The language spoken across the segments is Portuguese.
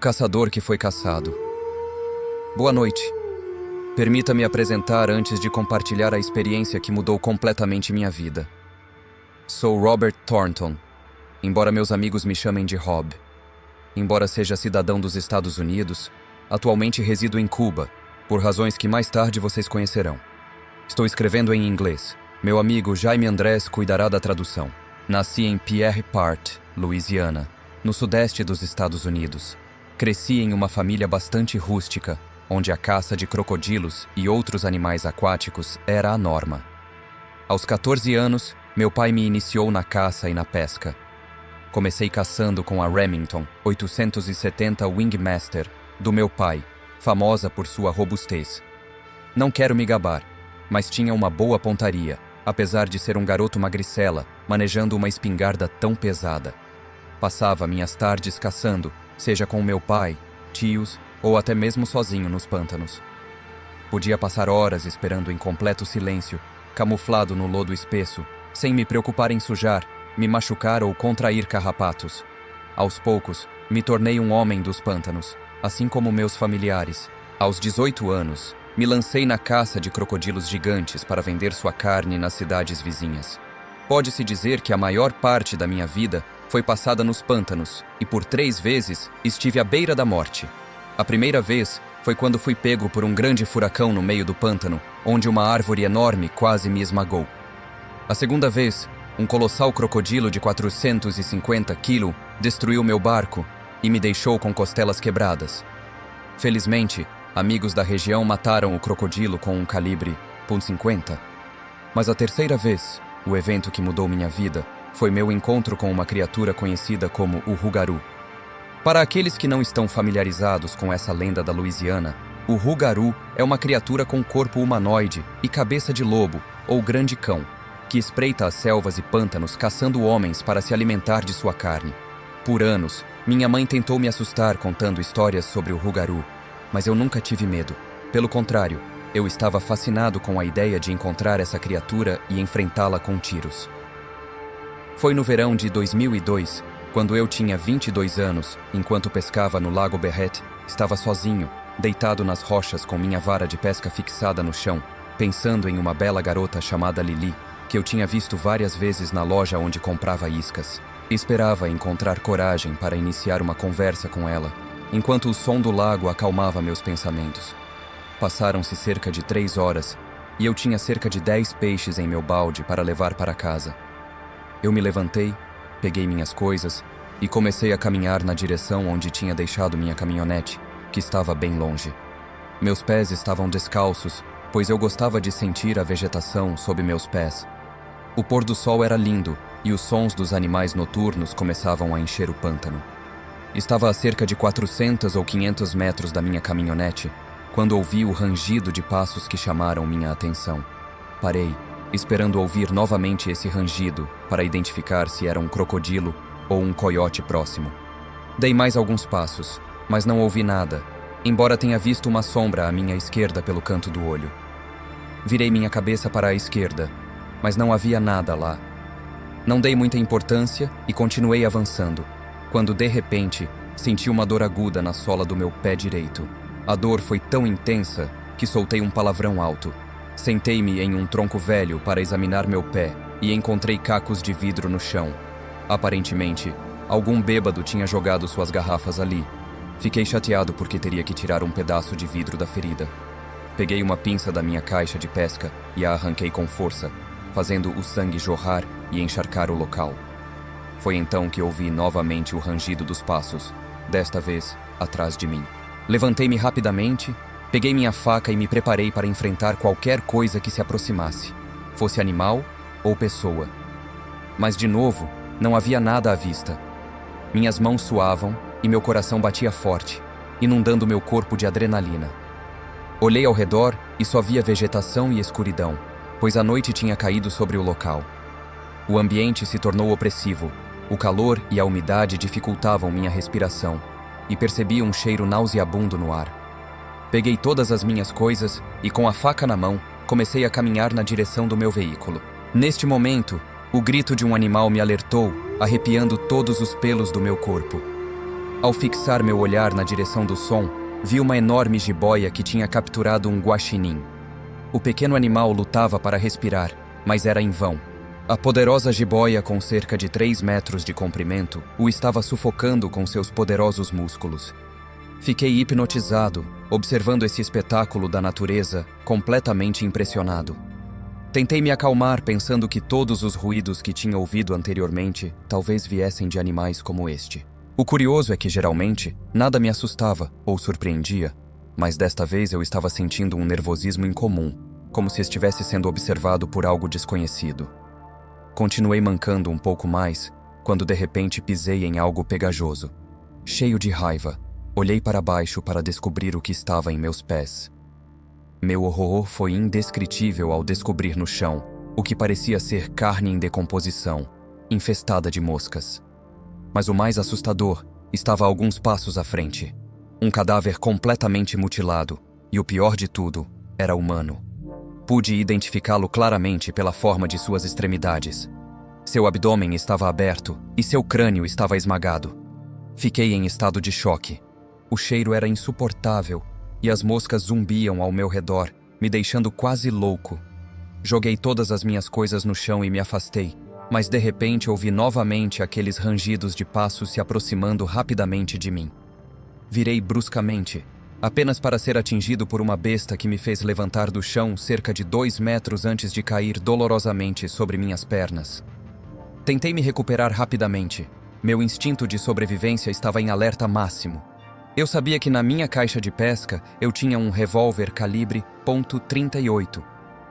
caçador que foi caçado. Boa noite. Permita-me apresentar antes de compartilhar a experiência que mudou completamente minha vida. Sou Robert Thornton, embora meus amigos me chamem de Rob. Embora seja cidadão dos Estados Unidos, atualmente resido em Cuba, por razões que mais tarde vocês conhecerão. Estou escrevendo em inglês. Meu amigo Jaime Andrés cuidará da tradução. Nasci em Pierre Part, Louisiana, no sudeste dos Estados Unidos. Cresci em uma família bastante rústica, onde a caça de crocodilos e outros animais aquáticos era a norma. Aos 14 anos, meu pai me iniciou na caça e na pesca. Comecei caçando com a Remington 870 Wingmaster do meu pai, famosa por sua robustez. Não quero me gabar, mas tinha uma boa pontaria, apesar de ser um garoto magricela, manejando uma espingarda tão pesada. Passava minhas tardes caçando, seja com meu pai, tios ou até mesmo sozinho nos pântanos. Podia passar horas esperando em completo silêncio, camuflado no lodo espesso, sem me preocupar em sujar, me machucar ou contrair carrapatos. Aos poucos, me tornei um homem dos pântanos, assim como meus familiares. Aos 18 anos, me lancei na caça de crocodilos gigantes para vender sua carne nas cidades vizinhas. Pode-se dizer que a maior parte da minha vida foi passada nos pântanos e por 3 vezes estive à beira da morte. A primeira vez foi quando fui pego por um grande furacão no meio do pântano, onde uma árvore enorme quase me esmagou. A segunda vez, um colossal crocodilo de 450 quilos destruiu meu barco e me deixou com costelas quebradas. Felizmente, amigos da região mataram o crocodilo com um calibre .50. Mas a terceira vez, o evento que mudou minha vida, foi meu encontro com uma criatura conhecida como o Rougarou. Para aqueles que não estão familiarizados com essa lenda da Louisiana, o Rougarou é uma criatura com corpo humanoide e cabeça de lobo, ou grande cão, que espreita as selvas e pântanos caçando homens para se alimentar de sua carne. Por anos, minha mãe tentou me assustar contando histórias sobre o Rougarou, mas eu nunca tive medo. Pelo contrário, eu estava fascinado com a ideia de encontrar essa criatura e enfrentá-la com tiros. Foi no verão de 2002, quando eu tinha 22 anos, enquanto pescava no Lago Berret, estava sozinho, deitado nas rochas com minha vara de pesca fixada no chão, pensando em uma bela garota chamada Lili, que eu tinha visto várias vezes na loja onde comprava iscas. Esperava encontrar coragem para iniciar uma conversa com ela, enquanto o som do lago acalmava meus pensamentos. Passaram-se cerca de 3 horas, e eu tinha cerca de 10 peixes em meu balde para levar para casa. Eu me levantei, peguei minhas coisas e comecei a caminhar na direção onde tinha deixado minha caminhonete, que estava bem longe. Meus pés estavam descalços, pois eu gostava de sentir a vegetação sob meus pés. O pôr do sol era lindo e os sons dos animais noturnos começavam a encher o pântano. Estava a cerca de 400 ou 500 metros da minha caminhonete, quando ouvi o rangido de passos que chamaram minha atenção. Parei, esperando ouvir novamente esse rangido para identificar se era um crocodilo ou um coiote próximo. Dei mais alguns passos, mas não ouvi nada, embora tenha visto uma sombra à minha esquerda pelo canto do olho. Virei minha cabeça para a esquerda, mas não havia nada lá. Não dei muita importância e continuei avançando, quando de repente senti uma dor aguda na sola do meu pé direito. A dor foi tão intensa que soltei um palavrão alto. Sentei-me em um tronco velho para examinar meu pé e encontrei cacos de vidro no chão. Aparentemente, algum bêbado tinha jogado suas garrafas ali. Fiquei chateado porque teria que tirar um pedaço de vidro da ferida. Peguei uma pinça da minha caixa de pesca e a arranquei com força, fazendo o sangue jorrar e encharcar o local. Foi então que ouvi novamente o rangido dos passos, desta vez atrás de mim. Levantei-me rapidamente, peguei minha faca e me preparei para enfrentar qualquer coisa que se aproximasse, fosse animal ou pessoa. Mas de novo, não havia nada à vista. Minhas mãos suavam e meu coração batia forte, inundando meu corpo de adrenalina. Olhei ao redor e só via vegetação e escuridão, pois a noite tinha caído sobre o local. O ambiente se tornou opressivo, o calor e a umidade dificultavam minha respiração, e percebi um cheiro nauseabundo no ar. Peguei todas as minhas coisas e, com a faca na mão, comecei a caminhar na direção do meu veículo. Neste momento, o grito de um animal me alertou, arrepiando todos os pelos do meu corpo. Ao fixar meu olhar na direção do som, vi uma enorme jiboia que tinha capturado um guaxinim. O pequeno animal lutava para respirar, mas era em vão. A poderosa jiboia, com cerca de 3 metros de comprimento, o estava sufocando com seus poderosos músculos. Fiquei hipnotizado, observando esse espetáculo da natureza, completamente impressionado. Tentei me acalmar pensando que todos os ruídos que tinha ouvido anteriormente talvez viessem de animais como este. O curioso é que, geralmente, nada me assustava ou surpreendia, mas desta vez eu estava sentindo um nervosismo incomum, como se estivesse sendo observado por algo desconhecido. Continuei mancando um pouco mais, quando de repente pisei em algo pegajoso. Cheio de raiva, olhei para baixo para descobrir o que estava em meus pés. Meu horror foi indescritível ao descobrir no chão o que parecia ser carne em decomposição, infestada de moscas. Mas o mais assustador estava a alguns passos à frente. Um cadáver completamente mutilado, e o pior de tudo, era humano. Pude identificá-lo claramente pela forma de suas extremidades. Seu abdômen estava aberto e seu crânio estava esmagado. Fiquei em estado de choque. O cheiro era insuportável e as moscas zumbiam ao meu redor, me deixando quase louco. Joguei todas as minhas coisas no chão e me afastei, mas de repente ouvi novamente aqueles rangidos de passos se aproximando rapidamente de mim. Virei bruscamente, apenas para ser atingido por uma besta que me fez levantar do chão cerca de 2 metros antes de cair dolorosamente sobre minhas pernas. Tentei me recuperar rapidamente. Meu instinto de sobrevivência estava em alerta máximo. Eu sabia que na minha caixa de pesca eu tinha um revólver calibre .38.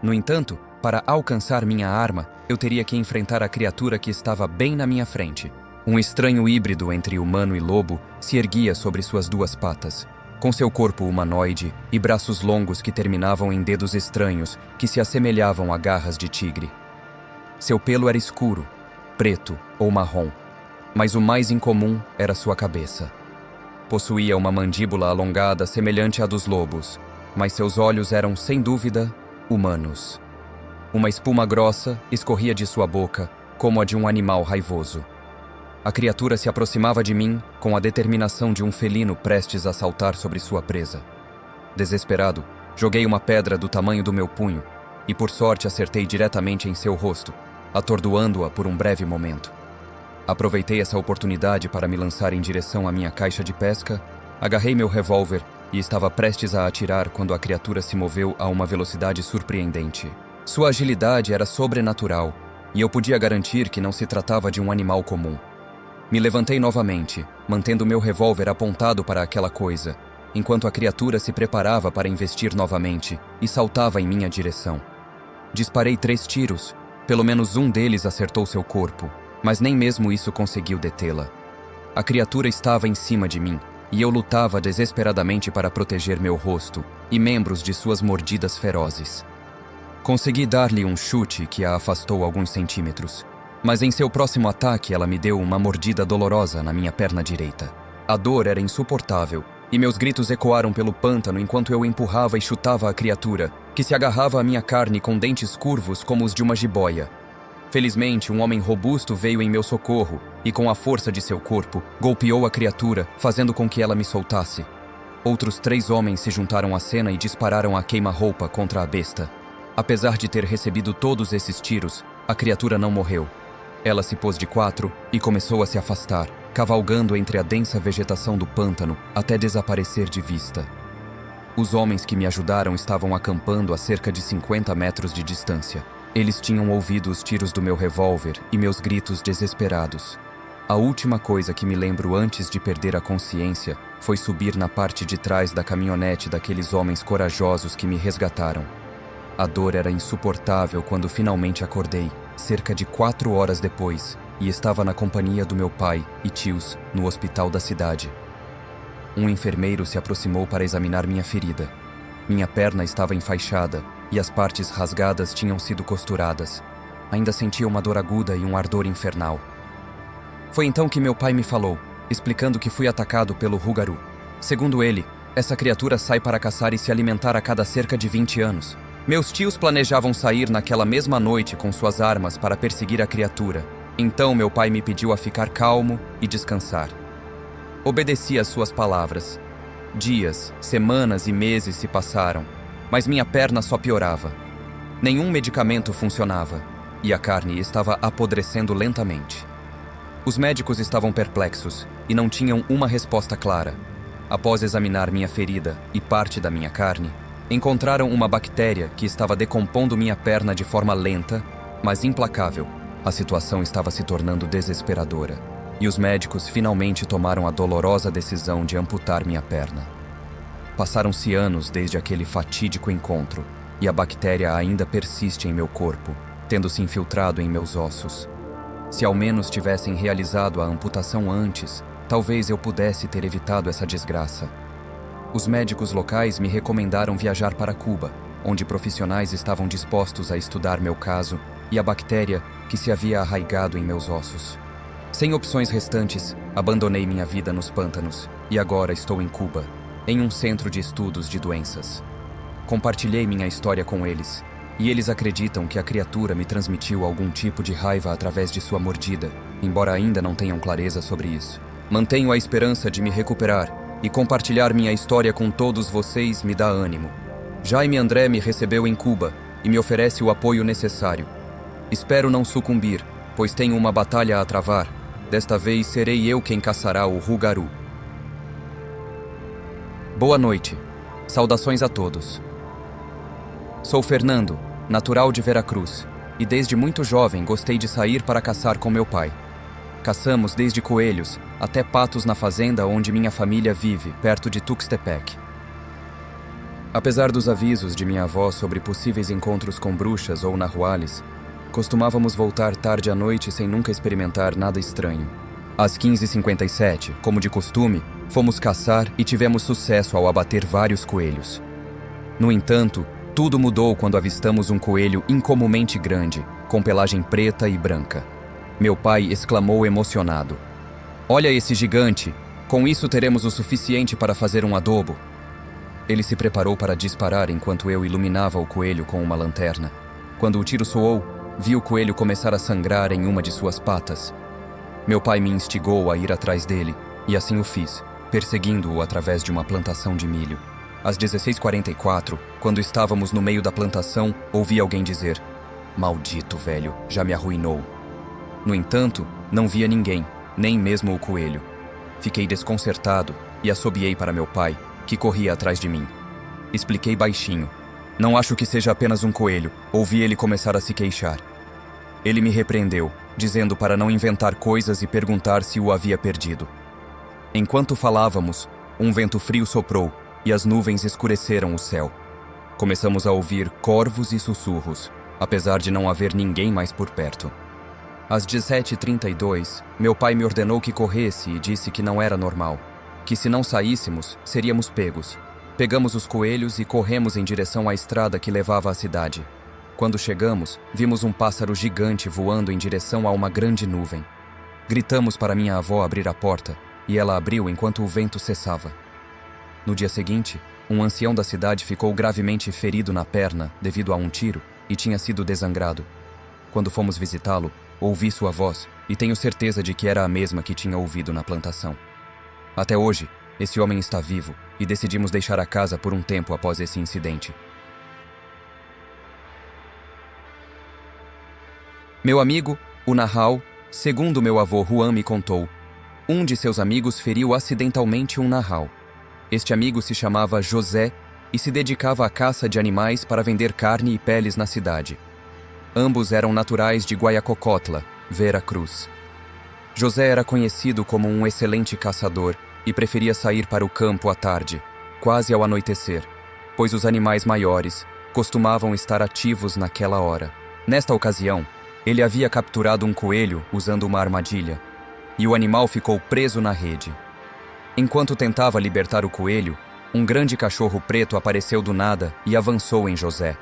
No entanto, para alcançar minha arma, eu teria que enfrentar a criatura que estava bem na minha frente. Um estranho híbrido entre humano e lobo se erguia sobre suas 2 patas, com seu corpo humanoide e braços longos que terminavam em dedos estranhos que se assemelhavam a garras de tigre. Seu pelo era escuro, preto ou marrom, mas o mais incomum era sua cabeça. Possuía uma mandíbula alongada semelhante à dos lobos, mas seus olhos eram, sem dúvida, humanos. Uma espuma grossa escorria de sua boca, como a de um animal raivoso. A criatura se aproximava de mim com a determinação de um felino prestes a saltar sobre sua presa. Desesperado, joguei uma pedra do tamanho do meu punho e, por sorte, acertei diretamente em seu rosto, atordoando-a por um breve momento. Aproveitei essa oportunidade para me lançar em direção à minha caixa de pesca, agarrei meu revólver e estava prestes a atirar quando a criatura se moveu a uma velocidade surpreendente. Sua agilidade era sobrenatural e eu podia garantir que não se tratava de um animal comum. Me levantei novamente, mantendo meu revólver apontado para aquela coisa, enquanto a criatura se preparava para investir novamente e saltava em minha direção. Disparei 3 tiros, pelo menos um deles acertou seu corpo, mas nem mesmo isso conseguiu detê-la. A criatura estava em cima de mim, e eu lutava desesperadamente para proteger meu rosto e membros de suas mordidas ferozes. Consegui dar-lhe um chute que a afastou alguns centímetros, mas em seu próximo ataque ela me deu uma mordida dolorosa na minha perna direita. A dor era insuportável, e meus gritos ecoaram pelo pântano enquanto eu empurrava e chutava a criatura, que se agarrava à minha carne com dentes curvos como os de uma jiboia. Felizmente, um homem robusto veio em meu socorro e, com a força de seu corpo, golpeou a criatura, fazendo com que ela me soltasse. Outros 3 homens se juntaram à cena e dispararam a queima-roupa contra a besta. Apesar de ter recebido todos esses tiros, a criatura não morreu. Ela se pôs de 4 e começou a se afastar, cavalgando entre a densa vegetação do pântano até desaparecer de vista. Os homens que me ajudaram estavam acampando a cerca de 50 metros de distância. Eles tinham ouvido os tiros do meu revólver e meus gritos desesperados. A última coisa que me lembro antes de perder a consciência foi subir na parte de trás da caminhonete daqueles homens corajosos que me resgataram. A dor era insuportável quando finalmente acordei, cerca de 4 horas depois, e estava na companhia do meu pai e tios no hospital da cidade. Um enfermeiro se aproximou para examinar minha ferida. Minha perna estava enfaixada e as partes rasgadas tinham sido costuradas. Ainda sentia uma dor aguda e um ardor infernal. Foi então que meu pai me falou, explicando que fui atacado pelo Rugaru. Segundo ele, essa criatura sai para caçar e se alimentar a cada cerca de 20 anos. Meus tios planejavam sair naquela mesma noite com suas armas para perseguir a criatura. Então meu pai me pediu a ficar calmo e descansar. Obedeci às suas palavras. Dias, semanas e meses se passaram, mas minha perna só piorava. Nenhum medicamento funcionava, e a carne estava apodrecendo lentamente. Os médicos estavam perplexos e não tinham uma resposta clara. Após examinar minha ferida e parte da minha carne, encontraram uma bactéria que estava decompondo minha perna de forma lenta, mas implacável. A situação estava se tornando desesperadora, e os médicos finalmente tomaram a dolorosa decisão de amputar minha perna. Passaram-se anos desde aquele fatídico encontro, e a bactéria ainda persiste em meu corpo, tendo se infiltrado em meus ossos. Se ao menos tivessem realizado a amputação antes, talvez eu pudesse ter evitado essa desgraça. Os médicos locais me recomendaram viajar para Cuba, onde profissionais estavam dispostos a estudar meu caso e a bactéria que se havia arraigado em meus ossos. Sem opções restantes, abandonei minha vida nos pântanos e agora estou em Cuba, em um centro de estudos de doenças. Compartilhei minha história com eles, e eles acreditam que a criatura me transmitiu algum tipo de raiva através de sua mordida, embora ainda não tenham clareza sobre isso. Mantenho a esperança de me recuperar, e compartilhar minha história com todos vocês me dá ânimo. Jaime André me recebeu em Cuba e me oferece o apoio necessário. Espero não sucumbir, pois tenho uma batalha a travar. Desta vez serei eu quem caçará o Rugaru. Boa noite. Saudações a todos. Sou Fernando, natural de Veracruz, e desde muito jovem gostei de sair para caçar com meu pai. Caçamos desde coelhos até patos na fazenda onde minha família vive, perto de Tuxtepec. Apesar dos avisos de minha avó sobre possíveis encontros com bruxas ou nahuales, costumávamos voltar tarde à noite sem nunca experimentar nada estranho. Às 15h57, como de costume, fomos caçar e tivemos sucesso ao abater vários coelhos. No entanto, tudo mudou quando avistamos um coelho incomumente grande, com pelagem preta e branca. Meu pai exclamou emocionado: "Olha esse gigante! Com isso teremos o suficiente para fazer um adobo." Ele se preparou para disparar enquanto eu iluminava o coelho com uma lanterna. Quando o tiro soou, vi o coelho começar a sangrar em uma de suas patas. Meu pai me instigou a ir atrás dele, e assim o fiz, perseguindo-o através de uma plantação de milho. Às 16h44, quando estávamos no meio da plantação, ouvi alguém dizer: "Maldito velho, já me arruinou." No entanto, não via ninguém, nem mesmo o coelho. Fiquei desconcertado e assobiei para meu pai, que corria atrás de mim. Expliquei baixinho: "Não acho que seja apenas um coelho." Ouvi ele começar a se queixar. Ele me repreendeu, dizendo para não inventar coisas e perguntar se o havia perdido. Enquanto falávamos, um vento frio soprou e as nuvens escureceram o céu. Começamos a ouvir corvos e sussurros, apesar de não haver ninguém mais por perto. Às 17h32, meu pai me ordenou que corresse e disse que não era normal, que se não saíssemos, seríamos pegos. Pegamos os coelhos e corremos em direção à estrada que levava à cidade. Quando chegamos, vimos um pássaro gigante voando em direção a uma grande nuvem. Gritamos para minha avó abrir a porta, e ela abriu enquanto o vento cessava. No dia seguinte, um ancião da cidade ficou gravemente ferido na perna devido a um tiro e tinha sido desangrado. Quando fomos visitá-lo, ouvi sua voz e tenho certeza de que era a mesma que tinha ouvido na plantação. Até hoje, esse homem está vivo e decidimos deixar a casa por um tempo após esse incidente. Meu amigo, o Nahal, segundo meu avô Juan me contou, um de seus amigos feriu acidentalmente um Nahal. Este amigo se chamava José e se dedicava à caça de animais para vender carne e peles na cidade. Ambos eram naturais de Guayacocotla, Veracruz. José era conhecido como um excelente caçador e preferia sair para o campo à tarde, quase ao anoitecer, pois os animais maiores costumavam estar ativos naquela hora. Nesta ocasião, ele havia capturado um coelho usando uma armadilha, e o animal ficou preso na rede. Enquanto tentava libertar o coelho, um grande cachorro preto apareceu do nada e avançou em José.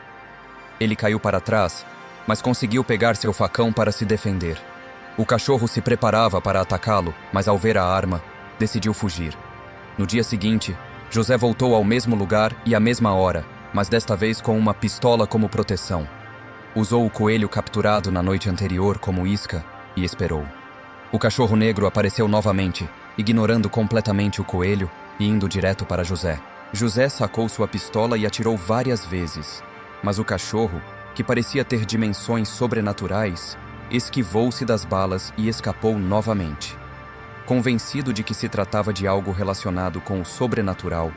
Ele caiu para trás, mas conseguiu pegar seu facão para se defender. O cachorro se preparava para atacá-lo, mas ao ver a arma, decidiu fugir. No dia seguinte, José voltou ao mesmo lugar e à mesma hora, mas desta vez com uma pistola como proteção. Usou o coelho capturado na noite anterior como isca e esperou. O cachorro negro apareceu novamente, ignorando completamente o coelho e indo direto para José. José sacou sua pistola e atirou várias vezes, mas o cachorro, que parecia ter dimensões sobrenaturais, esquivou-se das balas e escapou novamente. Convencido de que se tratava de algo relacionado com o sobrenatural,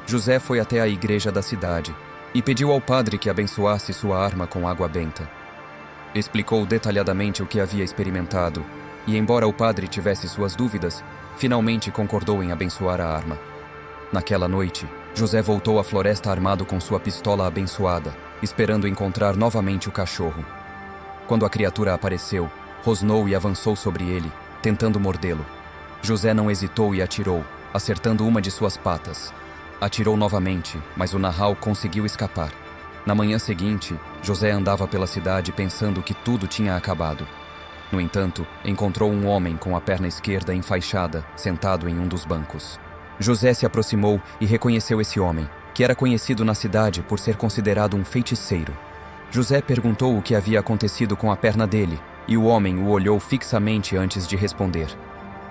José foi até a igreja da cidade e pediu ao padre que abençoasse sua arma com água benta. Explicou detalhadamente o que havia experimentado e, embora o padre tivesse suas dúvidas, finalmente concordou em abençoar a arma. Naquela noite, José voltou à floresta armado com sua pistola abençoada, esperando encontrar novamente o cachorro. Quando a criatura apareceu, rosnou e avançou sobre ele, tentando mordê-lo. José não hesitou e atirou, acertando uma de suas patas. Atirou novamente, mas o narral conseguiu escapar. Na manhã seguinte, José andava pela cidade pensando que tudo tinha acabado. No entanto, encontrou um homem com a perna esquerda enfaixada, sentado em um dos bancos. José se aproximou e reconheceu esse homem, que era conhecido na cidade por ser considerado um feiticeiro. José perguntou o que havia acontecido com a perna dele, e o homem o olhou fixamente antes de responder.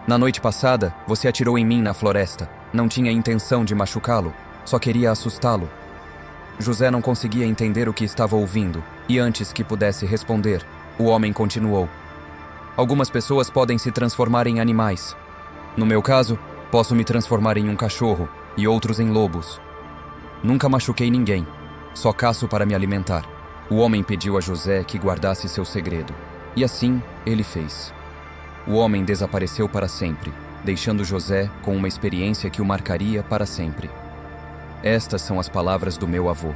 Na noite passada, você atirou em mim na floresta. Não tinha intenção de machucá-lo, só queria assustá-lo. José não conseguia entender o que estava ouvindo, e antes que pudesse responder, o homem continuou. Algumas pessoas podem se transformar em animais. No meu caso, posso me transformar em um cachorro e outros em lobos. Nunca machuquei ninguém, só caço para me alimentar. O homem pediu a José que guardasse seu segredo, e assim ele fez. O homem desapareceu para sempre, deixando José com uma experiência que o marcaria para sempre. Estas são as palavras do meu avô.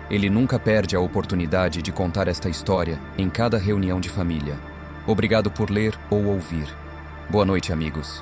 Ele nunca perde a oportunidade de contar esta história em cada reunião de família. Obrigado por ler ou ouvir. Boa noite, amigos.